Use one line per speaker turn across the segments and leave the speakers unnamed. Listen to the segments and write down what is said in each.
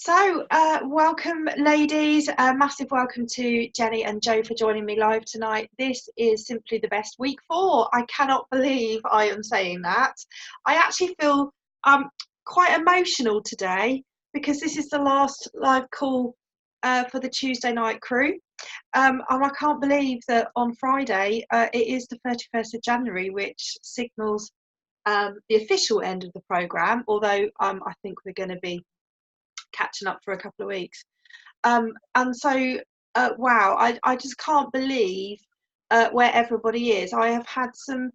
Welcome, ladies. Massive welcome to Jenny and Joe for joining me live tonight. This is simply the best week 4. I cannot believe I am saying that. I actually feel quite emotional today because this is the last live call for the Tuesday night crew. And I can't believe that on Friday it is the 31st of January, which signals the official end of the programme, although I think we're going to be catching up for a couple of weeks. Wow, I just can't believe where everybody is. I have had some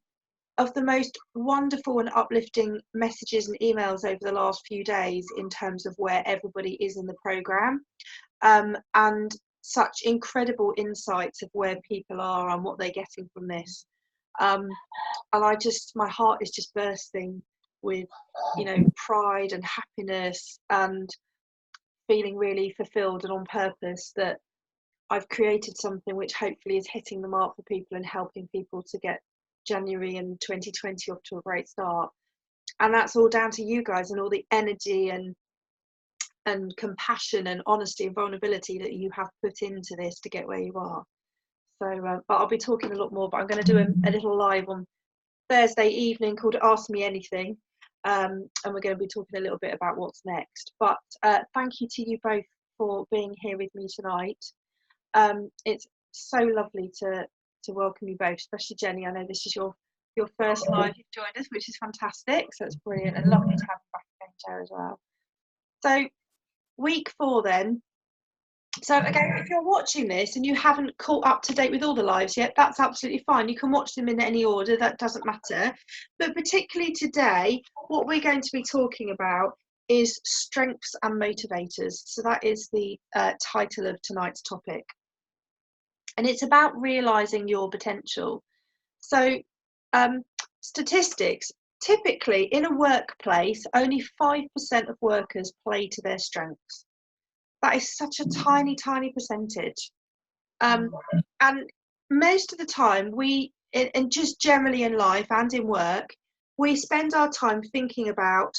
of the most wonderful and uplifting messages and emails over the last few days in terms of where everybody is in the programme, and such incredible insights of where people are and what they're getting from this. And my heart is just bursting with, pride and happiness and feeling really fulfilled and on purpose that I've created something which hopefully is hitting the mark for people and helping people to get January and 2020 off to a great start. And that's all down to you guys and all the energy and compassion and honesty and vulnerability that you have put into this to get where you are. So, but I'll be talking a lot more, but I'm going to do a little live on Thursday evening called Ask Me Anything. And we're going to be talking a little bit about what's next. But thank you to you both for being here with me tonight. It's so lovely to welcome you both, especially Jenny. I know this is your first live you've joined us, which is fantastic. So it's brilliant and lovely to have you back again, Joe, as well. So week 4 then. So again, if you're watching this and you haven't caught up to date with all the lives yet, that's absolutely fine. You can watch them in any order, that doesn't matter. But particularly today, what we're going to be talking about is strengths and motivators. So that is the title of tonight's topic. And it's about realising your potential. So statistics, typically in a workplace, only 5% of workers play to their strengths. That is such a tiny, tiny percentage. And most of the time, and just generally in life and in work, we spend our time thinking about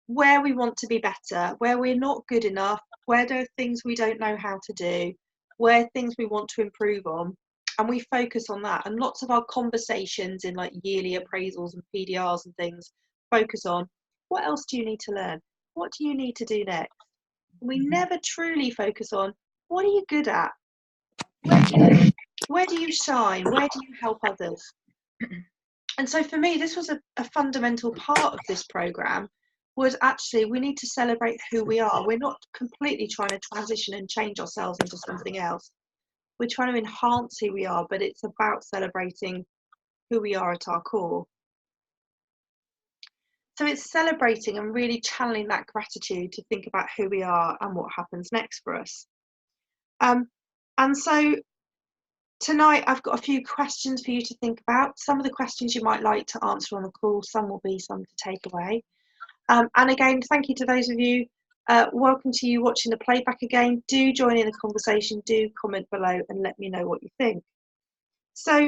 where we want to be better, where we're not good enough, where there are things we don't know how to do, where things we want to improve on. And we focus on that. And lots of our conversations in like yearly appraisals and PDRs and things focus on what else do you need to learn? What do you need to do next? We never truly focus on what are you good at? Where do you shine? Where do you help others? And so for me, this was a fundamental part of this programme, was actually we need to celebrate who we are. We're not completely trying to transition and change ourselves into something else. We're trying to enhance who we are, but it's about celebrating who we are at our core. So it's celebrating and really channeling that gratitude to think about who we are and what happens next for us. And so tonight I've got a few questions for you to think about. Some of the questions you might like to answer on the call, some will be some to take away. And again, thank you to those of you, welcome to you watching the playback again. Do join in the conversation, do comment below and let me know what you think. So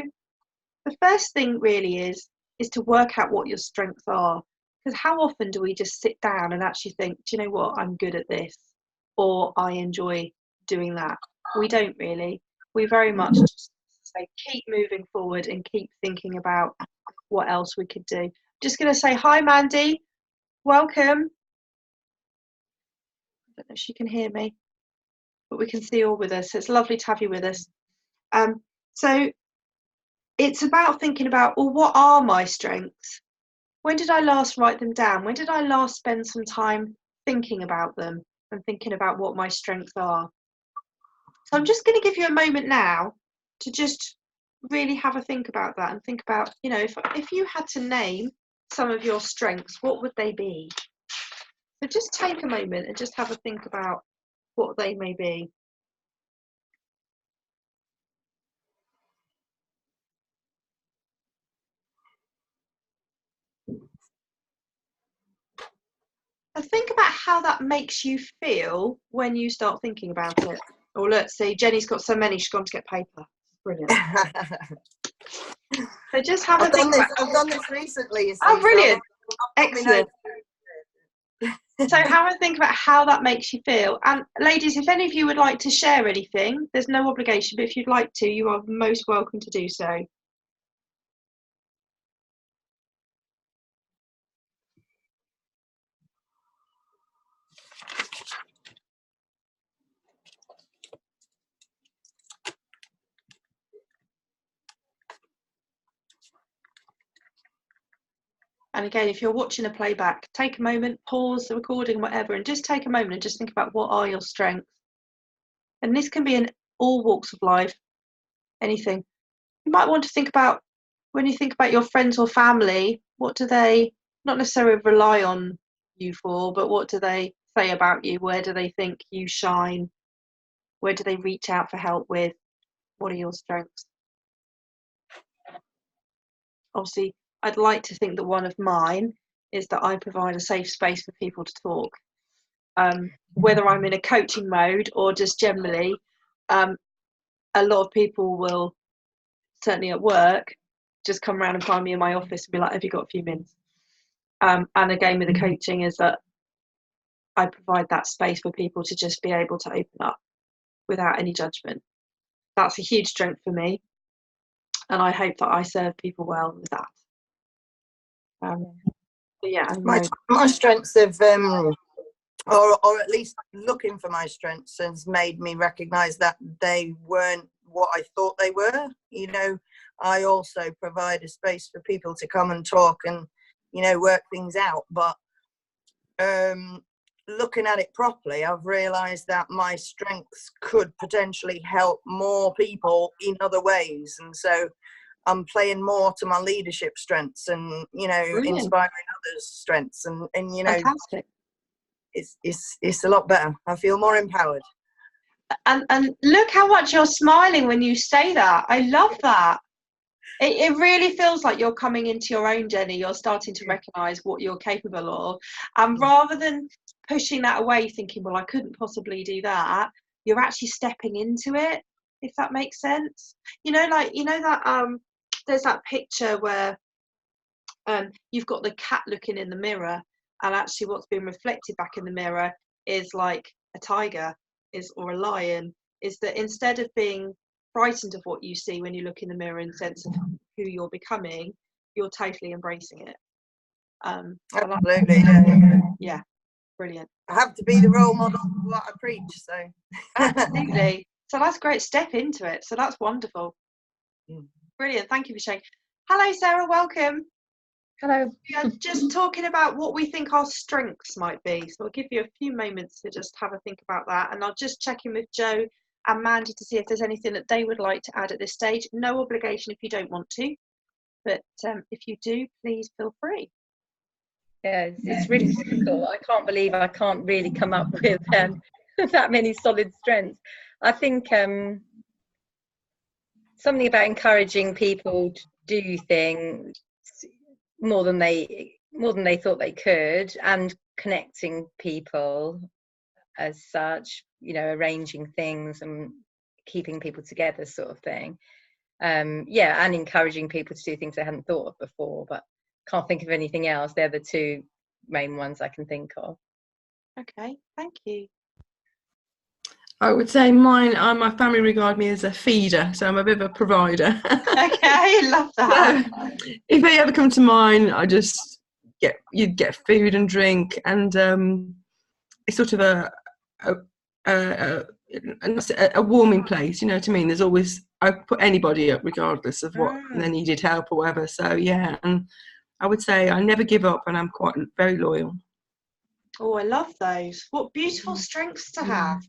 the first thing really is to work out what your strengths are. Because how often do we just sit down and actually think, do you know what, I'm good at this, or I enjoy doing that? We don't really. We very much just say keep moving forward and keep thinking about what else we could do. Just going to say hi, Mandy. Welcome. I don't know if she can hear me, but we can see you all with us. It's lovely to have you with us. So it's about thinking about, well, what are my strengths? When did I last write them down? When did I last spend some time thinking about them and thinking about what my strengths are? So I'm just going to give you a moment now to just really have a think about that and think about, if you had to name some of your strengths, what would they be? So just take a moment and just have a think about what they may be. And think about how that makes you feel when you start thinking about it. Oh, let's see, Jenny's got so many, she's gone to get paper. Brilliant. So just have a think.
I've done this recently. You see,
oh, brilliant. Excellent. So have a think about how that makes you feel. And ladies, if any of you would like to share anything, there's no obligation, but if you'd like to, you are most welcome to do so. And again, if you're watching a playback, take a moment, pause the recording, whatever, and just take a moment and just think about what are your strengths. And this can be in all walks of life, anything. You might want to think about, when you think about your friends or family, what do they not necessarily rely on you for, but what do they say about you? Where do they think you shine? Where do they reach out for help with? What are your strengths? Obviously, I'd like to think that one of mine is that I provide a safe space for people to talk. Whether I'm in a coaching mode or just generally, a lot of people will, certainly at work, just come around and find me in my office and be like, have you got a few minutes? And again, with the coaching, is that I provide that space for people to just be able to open up without any judgment. That's a huge strength for me, and I hope that I serve people well with that. Yeah,
my strengths have or at least looking for my strengths has made me recognize that they weren't what I thought they were. You know, I also provide a space for people to come and talk and, you know, work things out, but looking at it properly, I've realized that my strengths could potentially help more people in other ways, and so I'm playing more to my leadership strengths and, you know,
brilliant.
Inspiring others' strengths, and you know,
Fantastic.
It's a lot better. I feel more empowered.
And look how much you're smiling when you say that. I love that. It really feels like you're coming into your own, Jenny. You're starting to recognise what you're capable of, and rather than pushing that away, thinking, well, I couldn't possibly do that, you're actually stepping into it, if that makes sense. You know, like, you know that there's that picture where you've got the cat looking in the mirror, and actually what's being reflected back in the mirror is like a tiger or a lion. Is that instead of being frightened of what you see when you look in the mirror in the sense of who you're becoming, you're totally embracing it.
Absolutely.
Yeah, brilliant.
I have to be the role model for what I preach, so
absolutely. So that's great. Step into it. So that's wonderful. Brilliant. Thank you for sharing. Hello, Sarah. Welcome.
Hello.
We are just talking about what we think our strengths might be. So I'll give you a few moments to just have a think about that, and I'll just check in with Joe and Mandy to see if there's anything that they would like to add at this stage. No obligation if you don't want to, but if you do, please feel free.
Yeah, it's really difficult. I can't believe I can't really come up with that many solid strengths. I think something about encouraging people to do things more than they thought they could, and connecting people as such, you know, arranging things and keeping people together, sort of thing. Yeah, and encouraging people to do things they hadn't thought of before, but can't think of anything else. They're the two main ones I can think of.
Okay, thank you.
I would say mine, my family regard me as a feeder, so I'm a bit of a provider.
Okay, love that.
So, if they ever come to mine, you'd get food and drink, and it's sort of a warming place, you know what I mean? There's always, I put anybody up regardless of what they needed help or whatever. So yeah, and I would say I never give up, and I'm quite very loyal. Oh,
I love those. What beautiful strengths to have.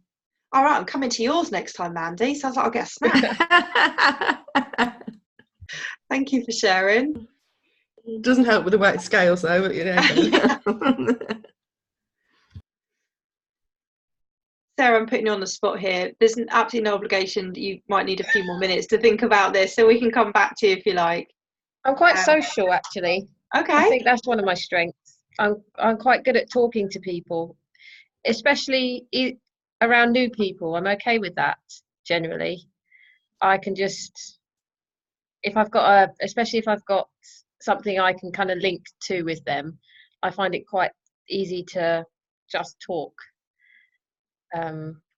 All right, I'm coming to yours next time, Mandy. Sounds like I'll get a snack. Thank you for sharing.
Doesn't help with the weight scales though, but you know.
Sarah, I'm putting you on the spot here. There's absolutely no obligation. You might need a few more minutes to think about this, so we can come back to you if you like.
I'm quite social, actually.
Okay.
I think that's one of my strengths. I'm quite good at talking to people, especially around new people. I'm okay with that generally. I can just, especially if I've got something I can kind of link to with them, I find it quite easy to
just talk.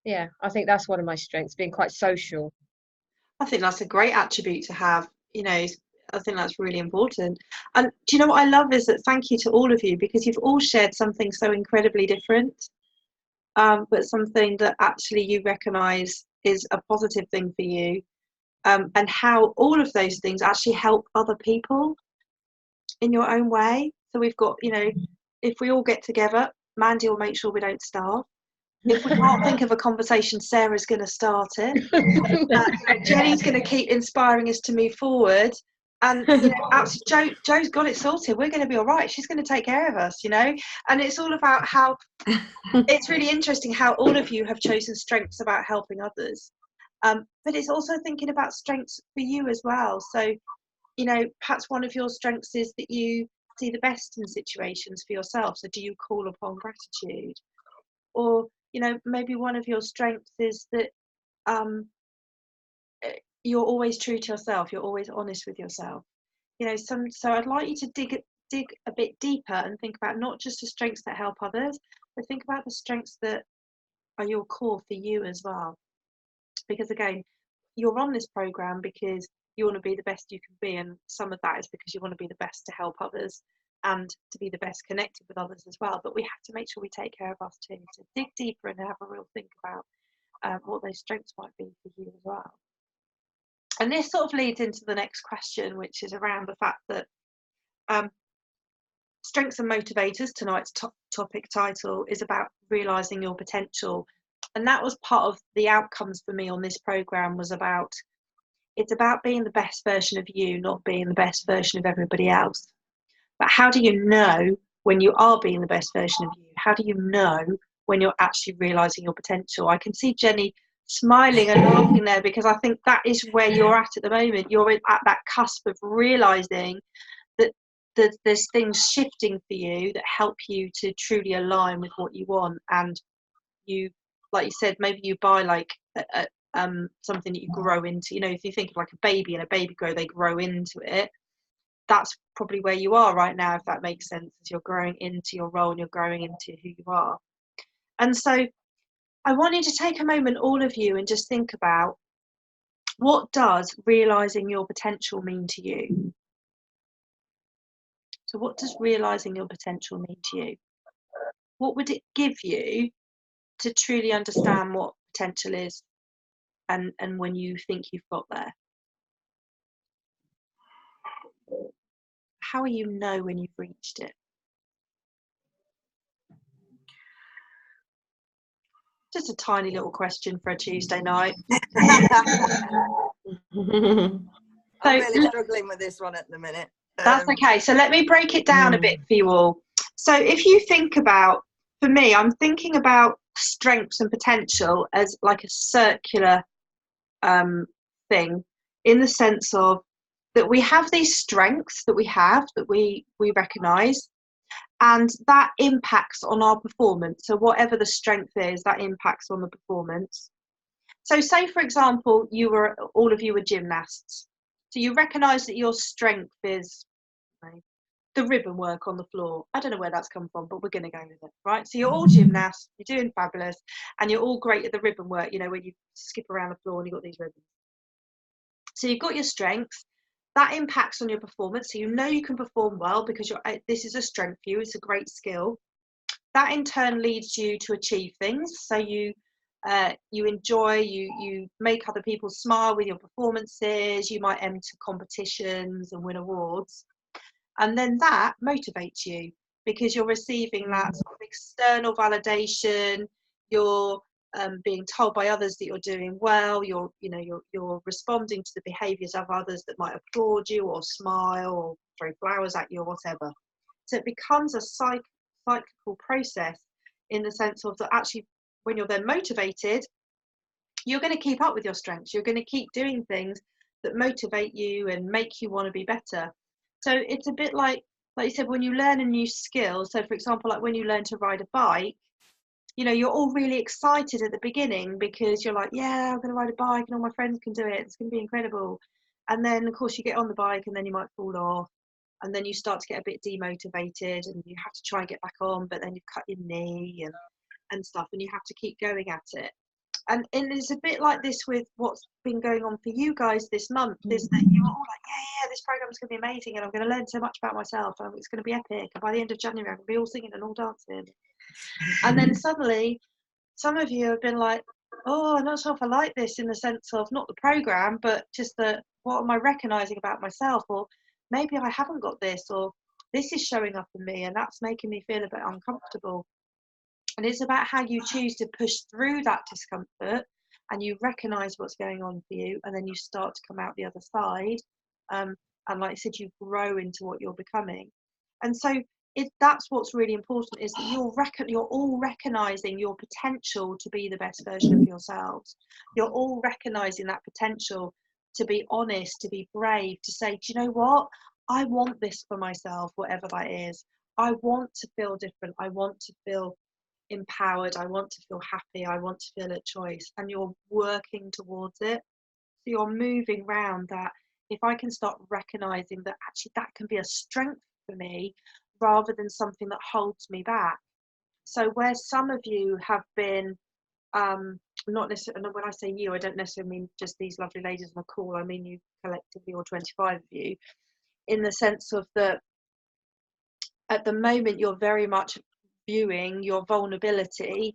Yeah, I think that's one of my strengths, being quite social.
I think that's a great attribute to have. You know, I think that's really important. And do you know what I love is that thank you to all of you, because you've all shared something so incredibly different, but something that actually you recognise is a positive thing for you, and how all of those things actually help other people in your own way. So we've got, you know, if we all get together, Mandy will make sure we don't starve. If we can't think of a conversation, Sarah's going to start it. Jenny's going to keep inspiring us to move forward. And you know, actually, Joe's got it sorted. We're going to be all right. She's going to take care of us, you know. And it's all about how it's really interesting how all of you have chosen strengths about helping others. But it's also thinking about strengths for you as well. So, you know, perhaps one of your strengths is that you see the best in situations for yourself. So do you call upon gratitude? Or, you know, maybe one of your strengths is that you're always true to yourself. You're always honest with yourself. You know, so I'd like you to dig a bit deeper and think about not just the strengths that help others, but think about the strengths that are your core for you as well. Because again, you're on this program because you want to be the best you can be, and some of that is because you want to be the best to help others and to be the best connected with others as well. But we have to make sure we take care of us too. So dig deeper and have a real think about what those strengths might be for you as well. And this sort of leads into the next question, which is around the fact that strengths and motivators, tonight's topic title is about realising your potential. And that was part of the outcomes for me on this programme, was about, it's about being the best version of you, not being the best version of everybody else. But how do you know when you are being the best version of you? How do you know when you're actually realising your potential? I can see Jenny smiling and laughing there, because I think that is where you're at the moment. You're at that cusp of realising that there's things shifting for you that help you to truly align with what you want. And you, like you said, maybe you buy like something that you grow into. You know, if you think of like a baby and a baby they grow into it. That's probably where you are right now, if that makes sense, as you're growing into your role and you're growing into who you are. And so I want you to take a moment, all of you, and just think about, what does realising your potential mean to you? So what does realising your potential mean to you? What would it give you to truly understand what potential is, and when you think you've got there? How will you know when you've reached it? Just a tiny little question for a Tuesday night.
I'm really struggling with this one at the minute.
That's okay. So let me break it down a bit for you all. So if you think about, for me, I'm thinking about strengths and potential as like a circular thing, in the sense of that we have these strengths that we recognise, and that impacts on our performance. So whatever the strength is, that impacts on the performance. So say, for example, all of you were gymnasts. So you recognise that your strength is the ribbon work on the floor. I don't know where that's come from, but we're going to go with it, right? So you're all gymnasts, you're doing fabulous, and you're all great at the ribbon work, you know, when you skip around the floor and you've got these ribbons. So you've got your strengths. That impacts on your performance. So you know you can perform well because this is a strength for you. It's a great skill. That in turn leads you to achieve things. So you enjoy, you make other people smile with your performances. You might enter competitions and win awards. And then that motivates you because you're receiving that sort of external validation. You're being told by others that you're doing well. You're responding to the behaviours of others that might applaud you or smile or throw flowers at you or whatever. So it becomes a cyclical process, in the sense of that actually when you're then motivated, you're going to keep up with your strengths. You're going to keep doing things that motivate you and make you want to be better. So it's a bit like you said, when you learn a new skill. So for example, like when you learn to ride a bike, you know, you're all really excited at the beginning because you're like, yeah, I'm going to ride a bike and all my friends can do it. It's going to be incredible. And then of course you get on the bike and then you might fall off, and then you start to get a bit demotivated, and you have to try and get back on, but then you cut your knee and stuff, and you have to keep going at it. And it's a bit like this with what's been going on for you guys this month, is that you're all like, yeah, this program's going to be amazing, and I'm going to learn so much about myself, and it's going to be epic, and by the end of January I'm going to be all singing and all dancing. And then suddenly some of you have been like, oh, I'm not sure if I like this, in the sense of not the program, but just the, what am I recognizing about myself? Or maybe I haven't got this, or this is showing up in me and that's making me feel a bit uncomfortable. And it's about how you choose to push through that discomfort, and you recognize what's going on for you, and then you start to come out the other side. And like I said, you grow into what you're becoming. And so that's what's really important, is that you're all recognizing your potential to be the best version of yourselves. You're all recognizing that potential to be honest, to be brave, to say, do you know what? I want this for myself, whatever that is. I want to feel different. I want to feel empowered. I want to feel happy. I want to feel at choice. And you're working towards it. So you're moving around that. If I can start recognizing that actually that can be a strength for me, rather than something that holds me back. So where some of you have been, not necessarily, when I say you, I don't necessarily mean just these lovely ladies on the call, I mean you collectively, or 25 of you, in the sense of that at the moment you're very much viewing your vulnerability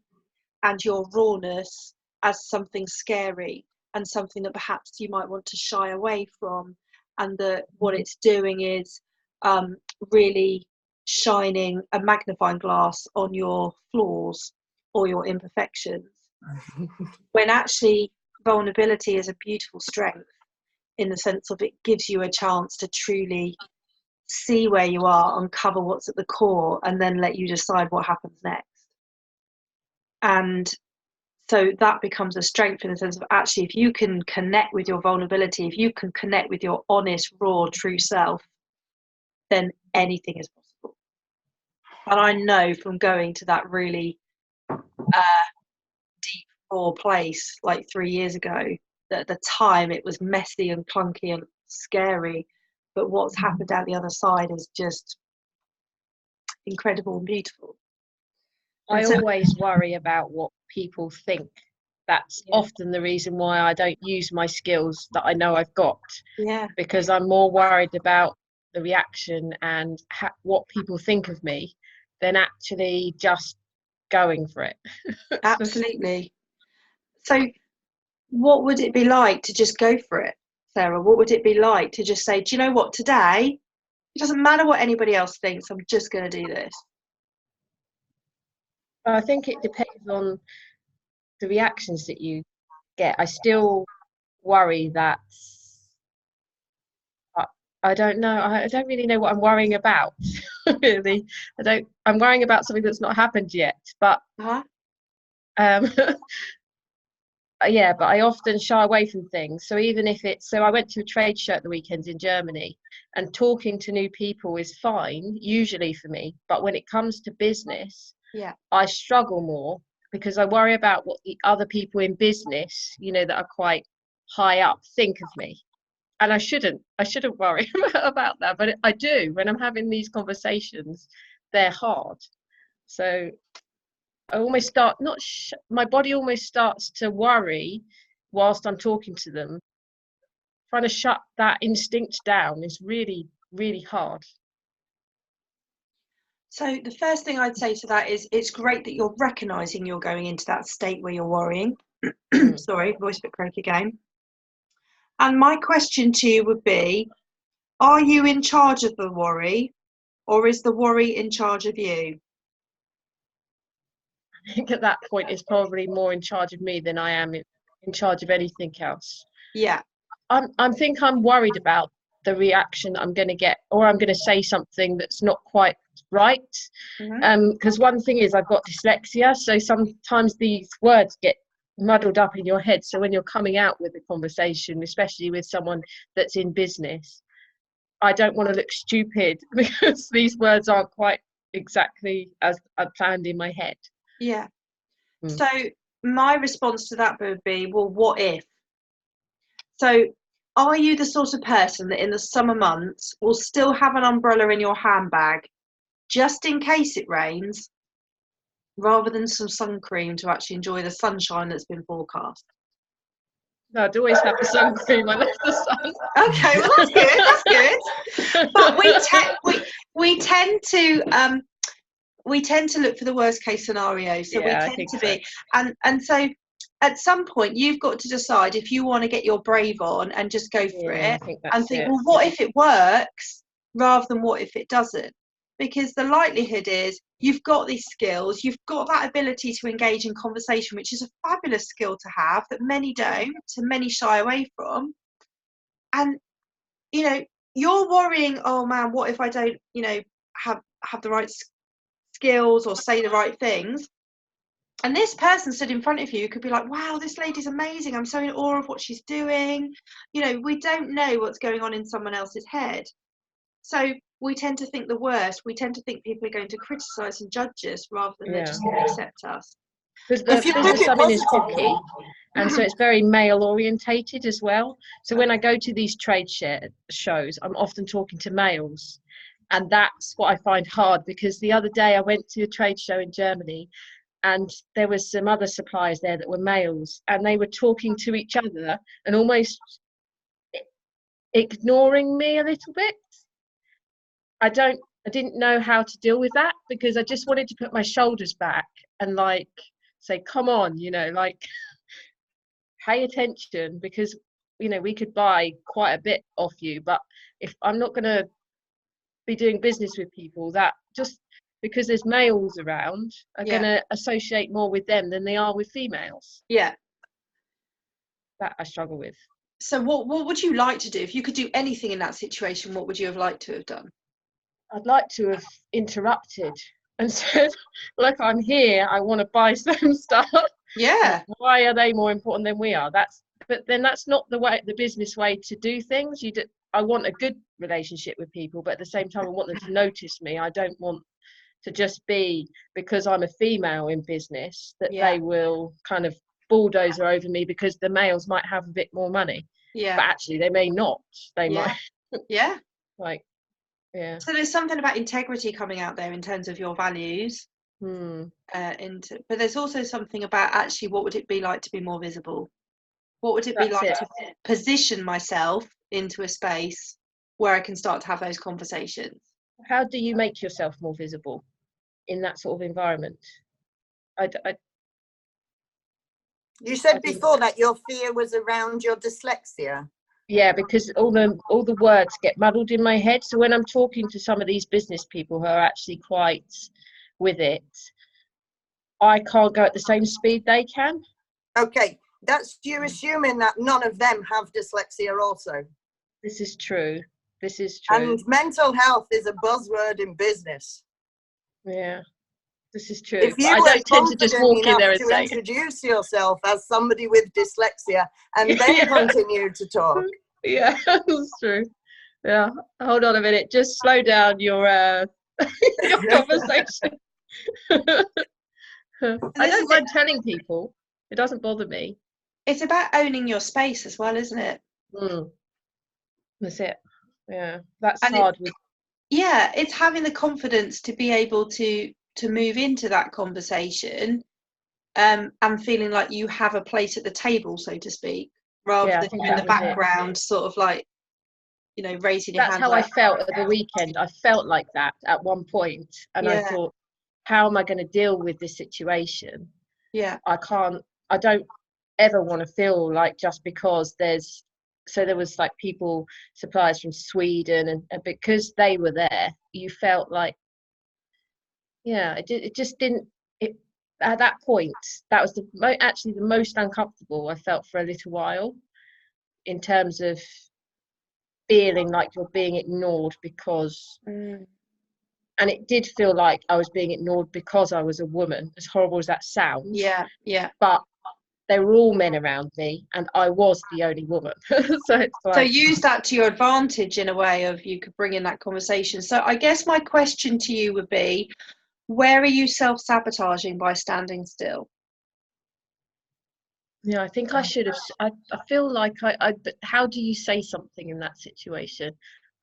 and your rawness as something scary, and something that perhaps you might want to shy away from, and that what it's doing is really shining a magnifying glass on your flaws or your imperfections, when actually vulnerability is a beautiful strength, in the sense of it gives you a chance to truly see where you are, uncover what's at the core, and then let you decide what happens next. And so that becomes a strength, in the sense of actually, if you can connect with your vulnerability, if you can connect with your honest, raw, true self, then anything is possible. And I know from going to that really deep, raw place like 3 years ago, that at the time it was messy and clunky and scary, but what's happened out the other side is just incredible and beautiful.
I always worry about what people think. That's often the reason why I don't use my skills that I know I've got.
Yeah.
Because I'm more worried about the reaction and what people think of me than actually just going for it.
Absolutely. So what would it be like to just go for it, Sarah? What would it be like to just say, do you know what, today, it doesn't matter what anybody else thinks, I'm just going to do this?
I think it depends on the reactions that you get. I still worry that I don't know. I don't really know what I'm worrying about. Really, I'm worrying about something that's not happened yet. But yeah, but I often shy away from things. So even if I went to a trade show at the weekend in Germany, and talking to new people is fine usually for me. But when it comes to business, I struggle more, because I worry about what the other people in business, that are quite high up, think of me. And I shouldn't worry about that, but I do. When I'm having these conversations, they're hard. So I almost start my body almost starts to worry whilst I'm talking to them. Trying to shut that instinct down is really, really hard.
So the first thing I'd say to that is, it's great that you're recognizing you're going into that state where you're worrying. Sorry, voice bit croaky again. And my question to you would be, are you in charge of the worry, or is the worry in charge of you?
I think at that point it's probably more in charge of me than I am in charge of anything else.
Yeah.
I'm worried about the reaction I'm going to get, or I'm going to say something that's not quite right. Because one thing is, I've got dyslexia, so sometimes these words get muddled up in your head. So when you're coming out with a conversation, especially with someone that's in business, I don't want to look stupid because these words aren't quite exactly as I planned in my head.
Yeah. So my response to that would be, well, what if? So are you the sort of person that in the summer months will still have an umbrella in your handbag just in case it rains, rather than some sun cream to actually enjoy the sunshine that's been forecast?
No, I'd always have the sun cream. I love the sun.
Okay, well that's good. That's good. But we tend to look for the worst case scenario. So
Yeah,
we
I
tend
think
to
so.
be, and so at some point you've got to decide if you want to get your brave on and just go for
Yeah,
it,
I think
and
that's
think,
it.
well, what if it works rather than what if it doesn't? Because the likelihood is you've got these skills, you've got that ability to engage in conversation, which is a fabulous skill to have that many don't, and many shy away from. And you know, you're worrying, oh man, what if I don't, have the right skills or say the right things? And this person stood in front of you could be like, wow, this lady's amazing, I'm so in awe of what she's doing. We don't know what's going on in someone else's head. So we tend to think the worst. We tend to think people are going to criticize and judge us rather than they're just going to accept us.
Because the
If you put
business
it
I'm in is
positively.
hockey, and so it's very male orientated as well. So when I go to these trade shows, I'm often talking to males, and that's what I find hard, because the other day I went to a trade show in Germany, and there was some other suppliers there that were males, and they were talking to each other and almost ignoring me a little bit. I didn't know how to deal with that, because I just wanted to put my shoulders back and like say, come on, like pay attention, because we could buy quite a bit off you, but if I'm not going to be doing business with people that just because there's males around are going to associate more with them than they are with females.
Yeah.
That I struggle with.
So what would you like to do if you could do anything in that situation? What would you have liked to have done?
I'd like to have interrupted and said, look, I'm here, I want to buy some stuff.
Yeah.
Why are they more important than we are? But then that's not the business way to do things. I want a good relationship with people, but at the same time I want them to notice me. I don't want to just be, because I'm a female in business, that they will kind of bulldozer over me because the males might have a bit more money.
Yeah.
But actually they may not. They might.
Yeah.
Yeah.
So there's something about integrity coming out there in terms of your values. But there's also something about actually what would it be like to be more visible? What would it be like to position myself into a space where I can start to have those conversations?
How do you make yourself more visible in that sort of environment?
You said before that your fear was around your dyslexia.
Yeah, because all the words get muddled in my head. So when I'm talking to some of these business people who are actually quite with it, I can't go at the same speed they can.
Okay, you're assuming that none of them have dyslexia also.
This is true.
And mental health is a buzzword in business.
Yeah, this is true.
If you
I don't tend to just walk in there and say,
introduce yourself as somebody with dyslexia and then continue to talk.
Yeah, that's true. Yeah, hold on a minute. Just slow down your your conversation. I don't mind telling people. It doesn't bother me.
It's about owning your space as well, isn't it?
That's it. Yeah, that's hard.
It's having the confidence to be able to move into that conversation, and feeling like you have a place at the table, so to speak, rather than in the background, sort of like, raising your hand.
That's how I felt at the weekend. I felt like that at one point, and I thought, how am I going to deal with this situation? I don't ever want to feel like just because there was like suppliers from Sweden, and because they were there, you felt like, it just didn't. At that point, that was actually the most uncomfortable I felt for a little while, in terms of feeling like you're being ignored because. And it did feel like I was being ignored because I was a woman, as horrible as that sounds.
Yeah.
But there were all men around me, and I was the only woman. So
use that to your advantage in a way of you could bring in that conversation. So I guess my question to you would be, where are you self-sabotaging by standing still?
Yeah, I think I should have. I feel like but how do you say something in that situation?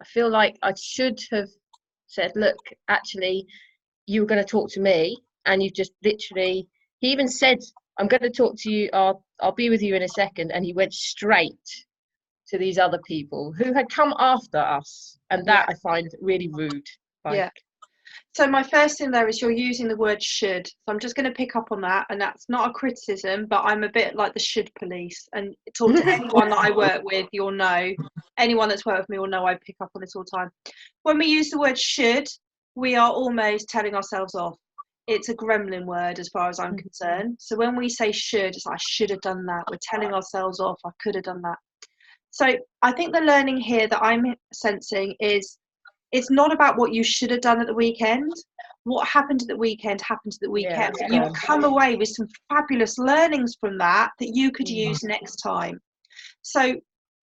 I feel like I should have said, look, actually, you were going to talk to me, and you've just literally. He even said, I'm going to talk to you. I'll be with you in a second. And he went straight to these other people who had come after us. And that I find really rude. Like,
Yeah. So my first thing there is you're using the word should. So I'm just going to pick up on that, and that's not a criticism, but I'm a bit like the should police. And talk to anyone that I work with, you'll know. Anyone that's worked with me will know I pick up on this all the time. When we use the word should, we are almost telling ourselves off. It's a gremlin word as far as I'm concerned. So when we say should, it's like, I should have done that. We're telling ourselves off. I could have done that. So I think the learning here that I'm sensing is it's not about what you should have done at the weekend. What happened at the weekend happened at the weekend.
that's
You've
gone.
come away with some fabulous learnings from that you could use next time. So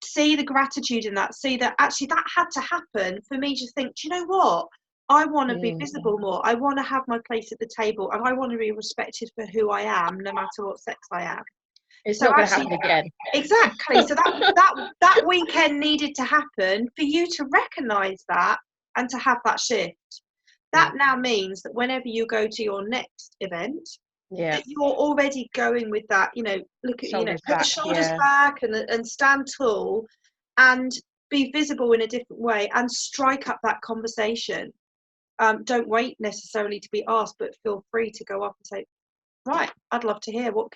see the gratitude in that. See that actually that had to happen for me to think, do you know what? I want to be visible more. I want to have my place at the table, and I want to be respected for who I am, no matter what sex I am.
It's
So
not going to
actually,
happen again.
Exactly. So that weekend needed to happen for you to recognise that and to have that shift. That now means that whenever you go to your next event, that you're already going with that, look at,
Shoulders
put the
back,
shoulders back and stand tall and be visible in a different way and strike up that conversation. Don't wait necessarily to be asked, but feel free to go up and say, right, I'd love to hear what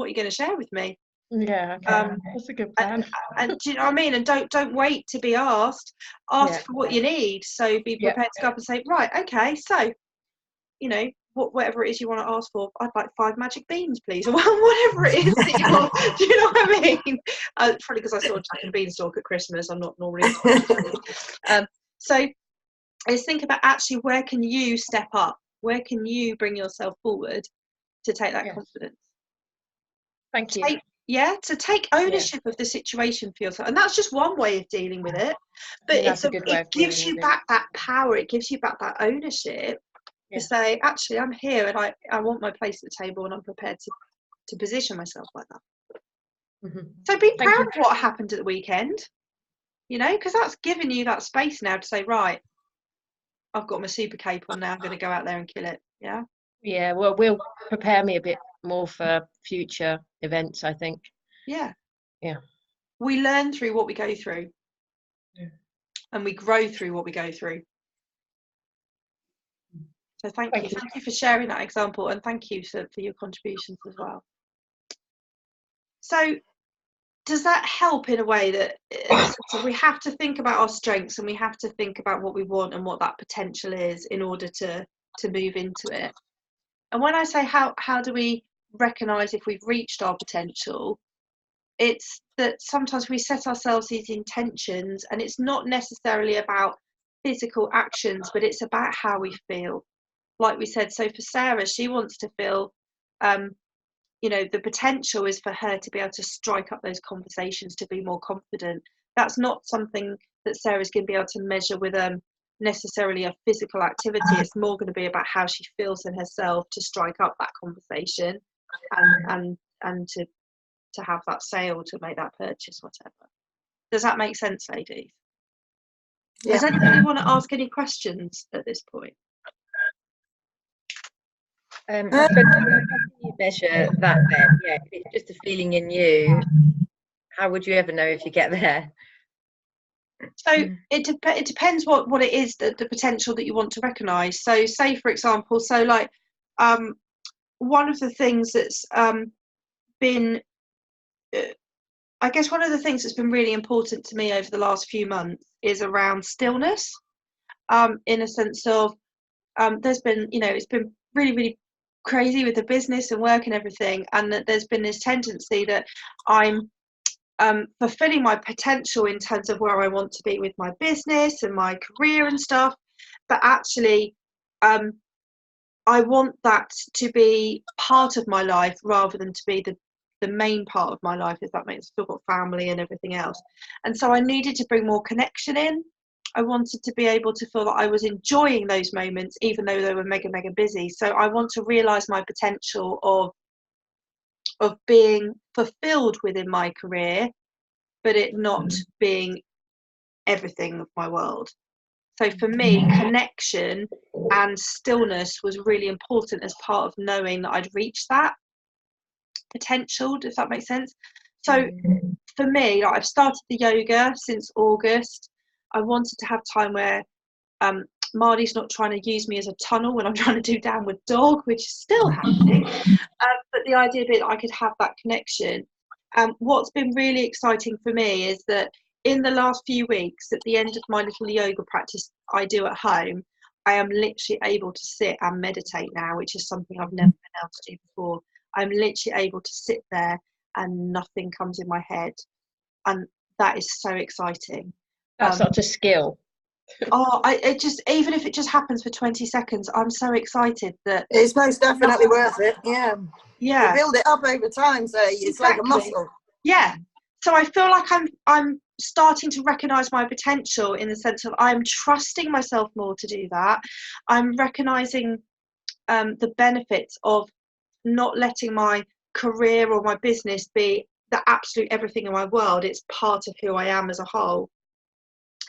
are you going to share with me?
Yeah, okay. That's a good plan.
And do you know what I mean? And don't wait to be asked. Ask for what you need. So be prepared to go up and say, right, okay, so whatever it is you want to ask for, I'd like 5 magic beans, please, or whatever it is that you want. Do you know what I mean? Probably because I saw Jack and Beanstalk at Christmas. I'm not normally. So let's think about actually where can you step up? Where can you bring yourself forward to take that confidence?
Thank you.
To take ownership of the situation for yourself. And that's just one way of dealing with it. But it gives you back that power, it gives you back that ownership to say, actually, I'm here and I want my place at the table and I'm prepared to position myself like that. So be proud of what happened at the weekend, because that's given you that space now to say, right, I've got my super cape on now, I'm going to go out there and kill it.
Yeah, well, will prepare me a bit more for future events, I think.
Yeah.
We
learn through what we go through. And we grow through what we go through. So thank you. Thank you for sharing that example, and thank you for your contributions as well. So does that help in a way that we have to think about our strengths and we have to think about what we want and what that potential is in order to move into it? And when I say how do we recognise if we've reached our potential, it's that sometimes we set ourselves these intentions and it's not necessarily about physical actions, but it's about how we feel. Like we said, so for Sarah, she wants to feel, the potential is for her to be able to strike up those conversations, to be more confident. That's not something that Sarah's going to be able to measure with necessarily a physical activity. It's more going to be about how she feels in herself to strike up that conversation and to have that sale, to make that purchase, whatever. Does that make sense, ladies? Does anybody want to ask any questions at this point?
I suppose, how do you measure that then? Yeah, if it's just a feeling in you, how would you ever know if you get there?
So it depends what it is, the potential that you want to recognise. So say, for example, one of the things that's been, I guess one of the things that's been really important to me over the last few months is around stillness, in a sense of there's been, it's been really, really crazy with the business and work and everything, and that there's been this tendency that I'm fulfilling my potential in terms of where I want to be with my business and my career and stuff, but actually I want that to be part of my life rather than to be the main part of my life, if that makes sense. I've still got family and everything else, and so I needed to bring more connection in. I wanted to be able to feel that I was enjoying those moments even though they were mega busy. So I want to realize my potential of of being fulfilled within my career, but it not being everything of my world. So for me, connection and stillness was really important as part of knowing that I'd reached that potential, if that makes sense. So for me, like, I've started the yoga since August. I wanted to have time where Marty's not trying to use me as a tunnel when I'm trying to do downward dog, which is still happening. But the idea being that I could have that connection. What's been really exciting for me is that in the last few weeks, at the end of my little yoga practice I do at home, I am literally able to sit and meditate now, which is something I've never been able to do before. I'm literally able to sit there and nothing comes in my head. And that is so exciting.
That's such a skill.
It just, even if it just happens for 20 seconds, I'm so excited that
It's most definitely worth it. Yeah.
Yeah.
You build it up over time, so it's like a muscle.
Yeah. So I feel like I'm starting to recognise my potential, in the sense of I'm trusting myself more to do that. I'm recognising the benefits of not letting my career or my business be the absolute everything in my world. It's part of who I am as a whole.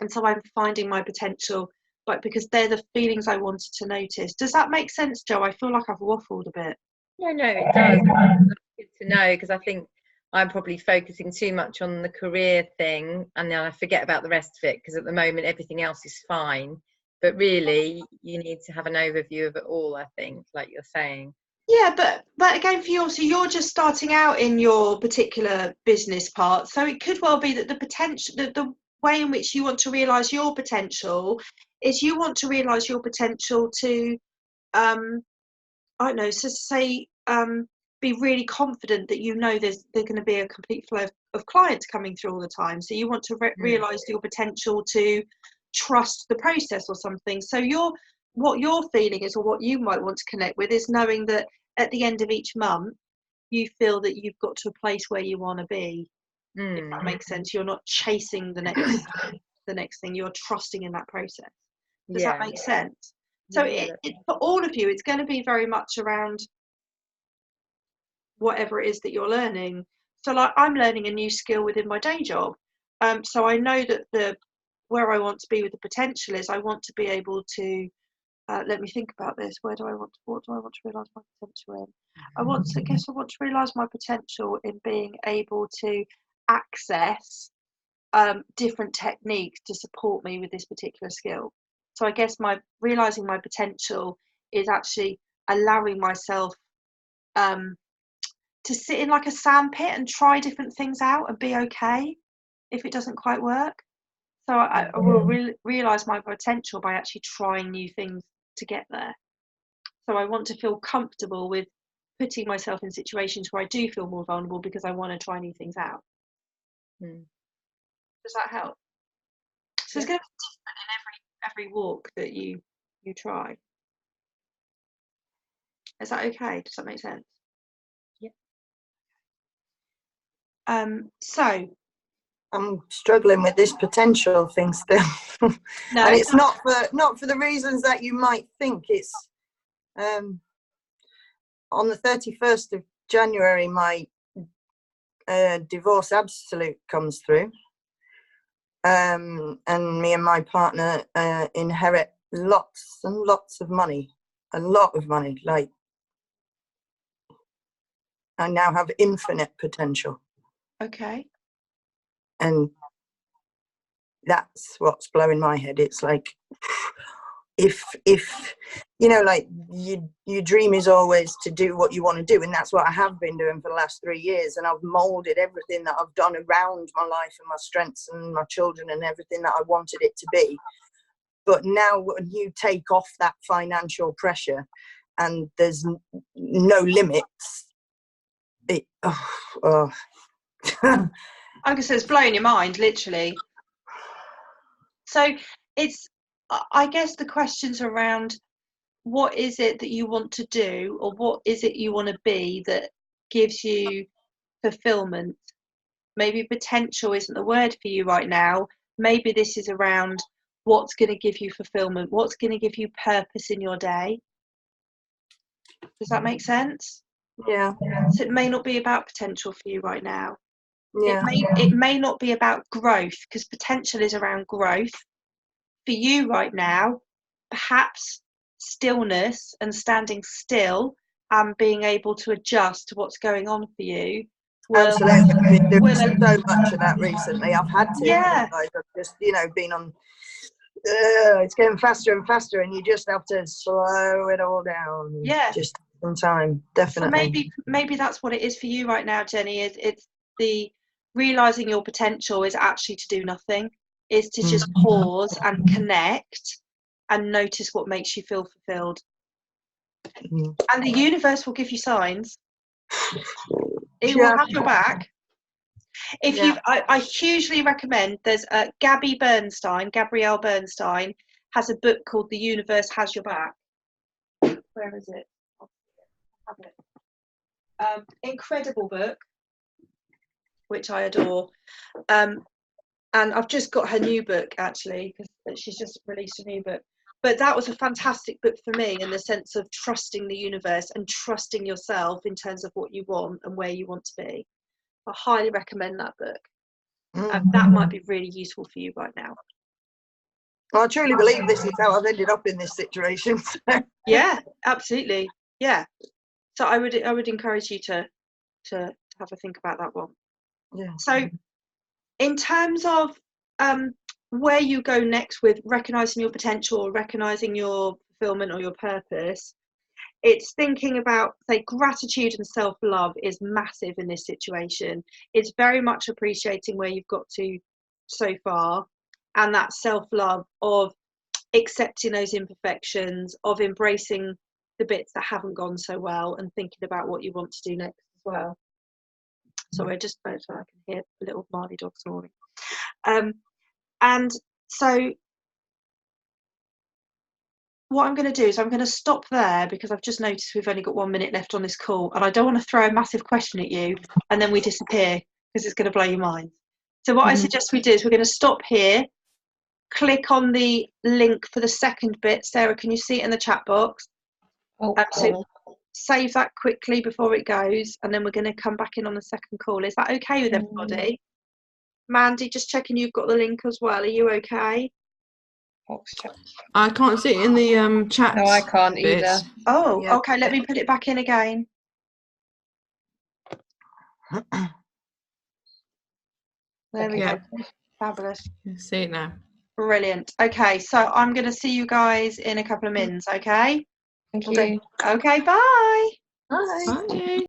And so I'm finding my potential, but because they're the feelings I wanted to notice. Does that make sense, Jo? I feel like I've waffled a bit.
No, it does. That's good to know, because I think I'm probably focusing too much on the career thing, and then I forget about the rest of it, because at the moment everything else is fine. But really, you need to have an overview of it all, I think, like you're saying.
Yeah, but again, for you, so you're just starting out in your particular business part, so it could well be that the potential, the way in which you want to realise your potential is you want to realise your potential to I don't know, so say be really confident that you know there's going to be a complete flow of clients coming through all the time. So you want to realise your potential to trust the process or something. So what you're feeling is, or what you might want to connect with, is knowing that at the end of each month you feel that you've got to a place where you want to be. If that makes sense. You're not chasing the next thing, you're trusting in that process. Does that make sense? So it for all of you, it's going to be very much around whatever it is that you're learning. So like, I'm learning a new skill within my day job. So I know that where I want to be with the potential is I want to be able to let me think about this. What do I want to realise my potential in? I want to realise my potential in being able to access different techniques to support me with this particular skill. So I guess realising my potential is actually allowing myself to sit in like a sandpit and try different things out and be okay if it doesn't quite work. So I will realise my potential by actually trying new things to get there. So I want to feel comfortable with putting myself in situations where I do feel more vulnerable, because I want to try new things out. Does that help? So it's going to be different in every walk that you try. Is that okay? Does that make sense? Yeah. So
I'm struggling with this potential thing still.
No,
and it's not for the reasons that you might think. It's on the 31st of January, my divorce absolute comes through, and me and my partner inherit lots and lots of money, a lot of money. Like, I now have infinite potential.
Okay.
And that's what's blowing my head. It's like, if you know, like, your dream is always to do what you want to do, and that's what I have been doing for the last 3 years, and I've molded everything that I've done around my life and my strengths and my children and everything that I wanted it to be. But now when you take off that financial pressure and there's no limits,
I guess it's blowing your mind, literally. So I guess the questions around, what is it that you want to do, or what is it you want to be that gives you fulfillment? Maybe potential isn't the word for you right now. Maybe this is around what's going to give you fulfillment, what's going to give you purpose in your day. Does that make sense?
Yeah.
So it may not be about potential for you right now.
Yeah.
It may not be about growth, because potential is around growth. For you right now, perhaps stillness and standing still and being able to adjust to what's going on for you
Absolutely. I've been doing
will
so much of that recently. I've had to.
Yeah.
I've just, been on. It's getting faster and faster, and you just have to slow it all down.
Yeah.
Just some time, definitely.
So maybe that's what it is for you right now, Jenny. It's the realizing your potential is actually to do nothing, is to just pause and connect and notice what makes you feel fulfilled. And the universe will give you signs. It will have your back. If I hugely recommend. There's Gabrielle Bernstein has a book called The Universe Has Your Back. Where is it? I have it. Incredible book, which I adore. And I've just got her new book, actually, because she's just released a new book. But that was a fantastic book for me, in the sense of trusting the universe and trusting yourself in terms of what you want and where you want to be. I highly recommend that book. That might be really useful for you right now.
Well, I truly believe this is how I've ended up in this situation.
Yeah, absolutely. Yeah. So I would encourage you to have a think about that one.
Yeah.
So in terms of where you go next with recognizing your potential, or recognizing your fulfillment or your purpose, it's thinking about, say, gratitude and self-love is massive in this situation. It's very much appreciating where you've got to so far, and that self-love of accepting those imperfections, of embracing the bits that haven't gone so well, and thinking about what you want to do next as well. Sorry, so I can hear a little Marley dog snoring. And so what I'm going to do is I'm going to stop there, because I've just noticed we've only got 1 minute left on this call, and I don't want to throw a massive question at you and then we disappear, because it's going to blow your mind. So what I suggest we do is we're going to stop here, click on the link for the second bit. Sarah, can you see it in the chat box? So save that quickly before it goes, and then we're going to come back in on the second call. Is that okay with everybody? Mandy, just checking you've got the link as well. Are you okay?
I can't see it in the chat.
No, I can't
bit.
either.
Oh, yeah. Okay, let me put it back in again. There we go. Fabulous.
See it now.
Brilliant. Okay, so I'm going to see you guys in a couple of minutes, okay?
Thank you.
Okay, bye.
Bye.
Bye.